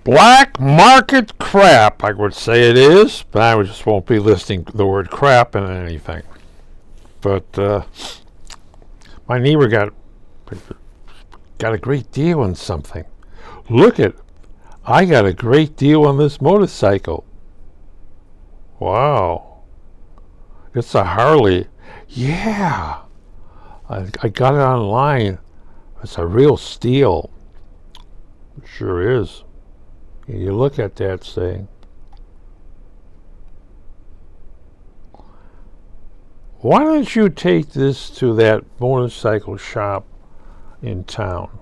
Black market crap, I would say it is, but I just won't be listing the word crap in anything. But my neighbor got a great deal on something. Look at, I got a great deal on this motorcycle. Wow. It's a Harley. Yeah. I got it online. It's a real steal. It sure is. You look at that thing. Why don't you take this to that motorcycle shop in town?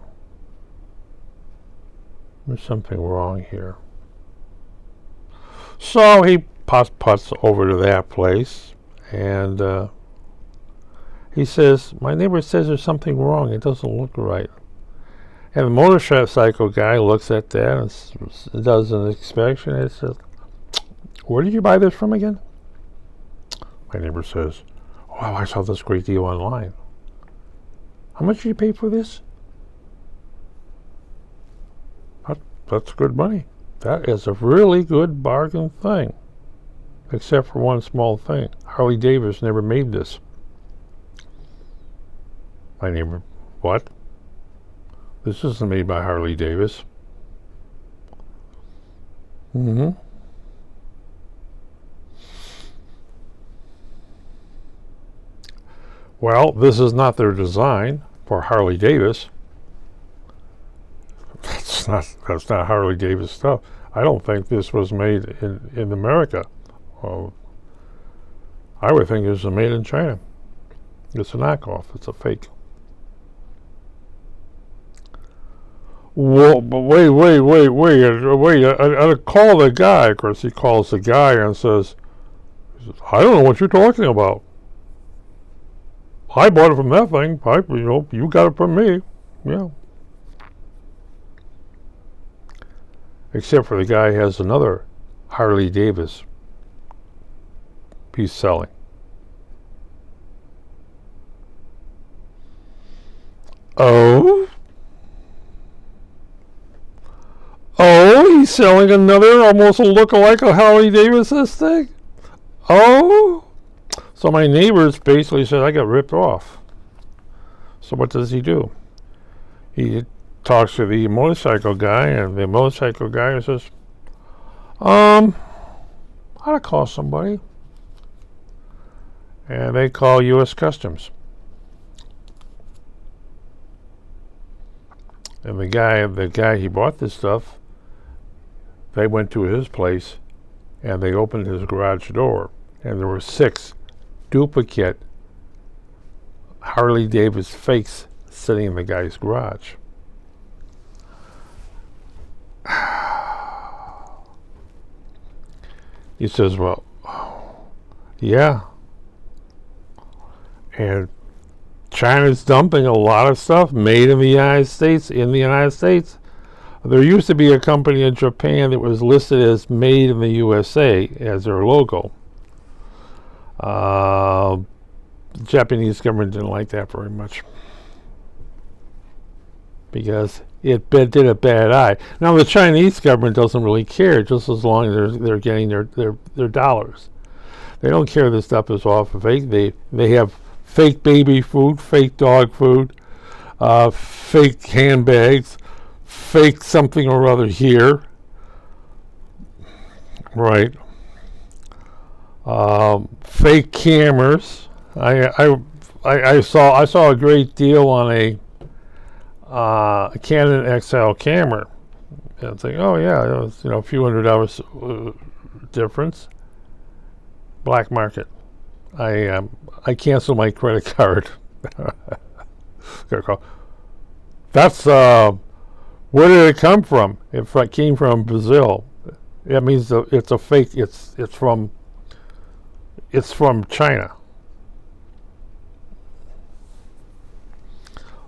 There's something wrong here. So he putts over to that place, and he says, my neighbor says there's something wrong. It doesn't look right. And the motorcycle guy looks at that and does an inspection and says, where did you buy this from again? My neighbor says, wow, I saw this great deal online. How much did you pay for this? That's good money. That is a really good bargain thing. Except for one small thing. Harley Davidson never made this. My neighbor, what? This isn't made by Harley Davidson. Mm-hmm. Well, this is not their design for Harley Davidson. That's not Harley Davidson stuff. I don't think this was made in America. I would think this was made in China. It's a knockoff. It's a fake. Well, but wait. I call the guy. Of course, he calls the guy and says, I don't know what you're talking about. I bought it from that thing. You got it from me. Yeah. Except for the guy has another Harley Davidson he's selling. Oh, he's selling another almost a look-alike a Harley Davidson thing? Oh, so my neighbors basically said I got ripped off. So what does he do? He talks to the motorcycle guy, and the motorcycle guy says, I gotta call somebody. And they call U.S. Customs. And the guy he bought this stuff, they went to his place and they opened his garage door, and there were 6 duplicate Harley Davidson fakes sitting in the guy's garage. He says, well, yeah. And China's dumping a lot of stuff made in the United States There used to be a company in Japan that was listed as made in the USA as their logo. The Japanese government didn't like that very much because it did a bad eye. Now the Chinese government doesn't really care, just as long as they're getting their dollars. They don't care this stuff is off of fake. They have fake baby food, fake dog food, fake handbags, fake something or other here. Right. Fake cameras. I saw a great deal on a Canon XL camera. And I'm thinking, oh yeah, it was, a few $100 difference. Black market. I canceled my credit card. That's where did it come from? It came from Brazil. That means it's a fake. It's from China.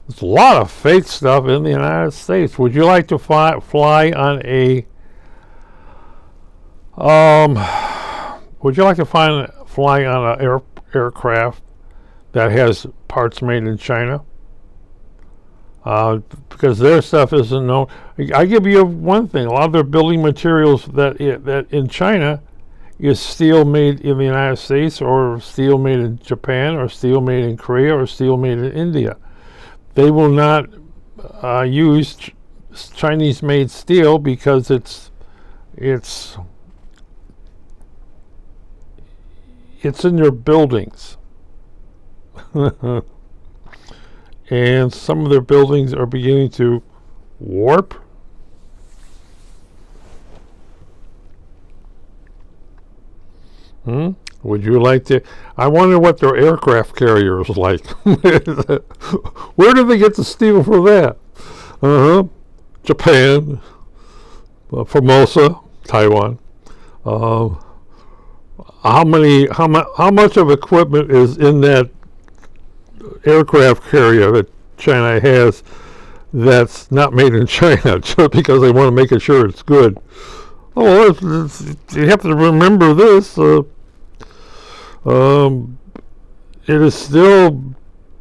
There's a lot of fake stuff in the United States. Would you like to fly on a would you like to fly on an aircraft that has parts made in China? because their stuff isn't known. I give you one thing: a lot of their building materials that in China is steel made in the United States, or steel made in Japan, or steel made in Korea, or steel made in India. They will not use Chinese-made steel because it's in their buildings. And some of their buildings are beginning to warp. Would you like to? I wonder what their aircraft carrier is like. Where did they get the steel for that? Japan, Formosa, Taiwan. How much of equipment is in that aircraft carrier that China has that's not made in China just because they want to make sure it's good? Oh, you have to remember this. It is still,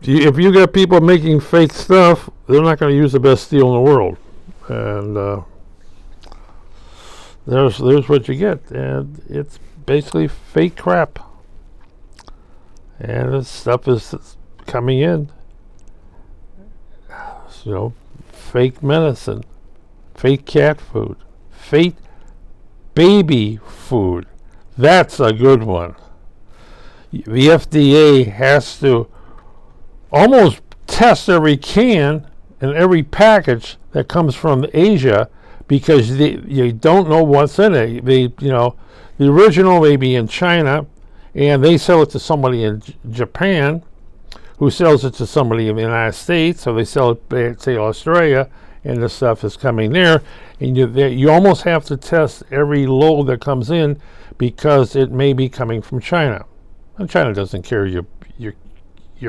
if you got people making fake stuff, they're not going to use the best steel in the world, and there's what you get, and it's basically fake crap, and this stuff is coming in. Fake medicine, fake cat food, fake baby food. That's a good one. The FDA has to almost test every can and every package that comes from Asia, because you don't know what's in it. The original may be in China, and they sell it to somebody in Japan, who sells it to somebody in the United States, so they sell it, say, Australia, and the stuff is coming there, and you almost have to test every load that comes in, because it may be coming from China. And China doesn't care your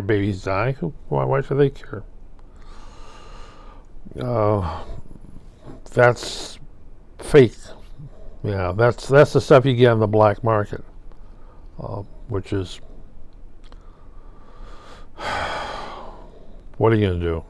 babies die. Why should they care? That's fake. Yeah, that's the stuff you get on the black market, which is, what are you gonna do?